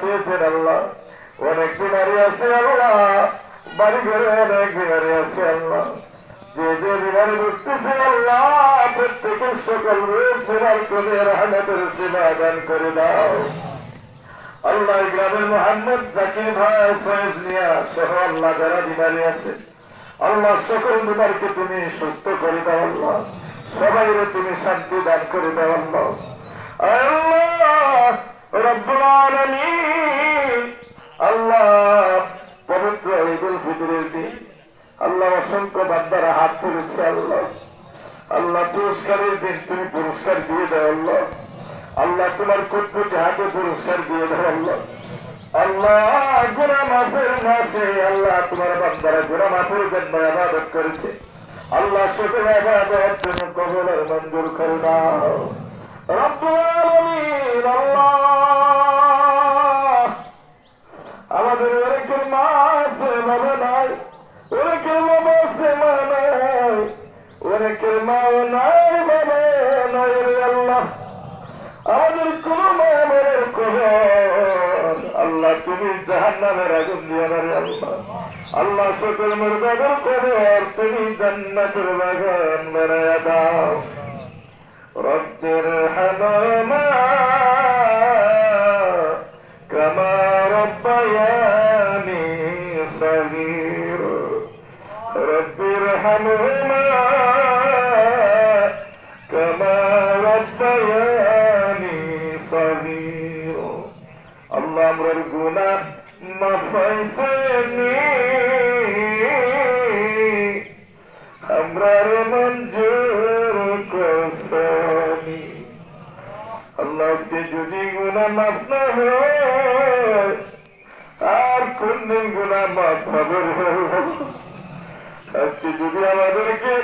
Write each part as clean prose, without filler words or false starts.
চেয়েছেন আল্লাহ। অনেক বিমারি আছে আল্লাহ, বাড়ি ঘরে অনেক বিমারি আছে আল্লাহ। যে যে বিমারি বুঝতেছে আল্লাহ, প্রত্যেকের সকল রোগ তোমার করে রহমতের সেবা দান করে দাও আল্লাহ। গ্রামের মোহাম্মদ জাকির ভাই ফয়েজ মিয়া সহ আল্লাহ যারা বিমারি আছে আল্লাহ, সকল বিমারকে তুমি সুস্থ করে দাও আল্লাহ। সবাইরে তুমি শান্তি দান করে দাও আল্লাহ। আল্লাহ রব্বুল আলামিন, আল্লাহ পবিত্র ঈদুল ফিতরের দিন আল্লাহ অসংখ্য বান্দারা হাত তুলেছে আল্লাহ। আল্লাহ পুরস্কারের দিন তুমি পুরস্কার দিয়ে দাও আল্লাহ। আল্লাহ তোমার কুদরতি হাতে পুরস্কার দিয়ে দাও আল্লাহ। আল্লাহ গুনাহ মাফের মাসে আল্লাহ তোমার বান্দারা গুনাহ মাফের জন্য ইবাদত করেছে আল্লাহ, সকল ইবাদত তুমি কবুল আর মঞ্জুর করে দাও রব্বুল আলামিন। আল্লাহ আমাদের অনেকের মা আছে বাবা নাই, অনেকের বাবা আছে মা নাই, অনেকের মাও নাই বাবা নাই আল্লাহ। আমাদের কোন মায়ের কবর আল্লাহ তুমি জাহান্নামের আগুন দিয়ে মারে আল্লাহ। আল্লাহ সকল মুর্দাদের কবর তুমি জান্নাতের বাগান বানায়া দাও। রব্বির হামা কামা রব্বায়ানি সগীর, রব্বির হামা কামা রব্বায়ানি সগীর। আল্লাহ আমরার গুনাহ মাফ হইছেনি, আমরার মঞ্জুর করছনি আল্লাহ। আজকে যদি গুনাহ মাফ না হয় আর কোনদিন গুনাহ মাফ হবে? আজকে যদি আমাদেরকে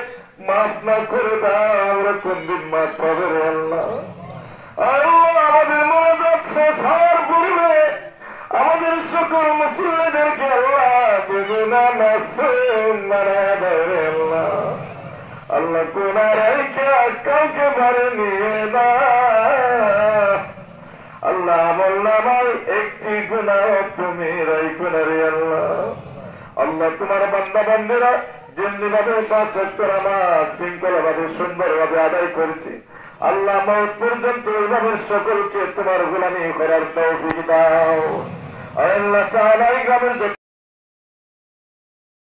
মাফ না করে দাও আমরা কোনদিন মাফ পাবে রে আল্লাহ। আল্লাহ আমাদের মনোযোগ শেষ হওয়ার পূর্বে আমাদের সকল মুসলিমদেরকে আল্লাহ বেগুনাহ মাসুম বানায়া দাও রে আল্লাহ। আল্লাহ গুনাহ রাইখা কাউকে মারে নিয়ে না আল্লাহ। আমল নামায় একটি গুনাহ তুমি রাইখো না রে আল্লাহ। আল্লাহ তোমার বান্দা বান্দিরা যেমনি ভাবে 5 ওয়াক্ত নামাজ শৃঙ্খলা ভাবে সুন্দর ভাবে আদায় করেছি আল্লাহ, মওত পর্যন্ত এইভাবে সকলকে তোমার গোলামি করার তৌফিক দাও আল্লাহ তাআলা। এই গ্রামের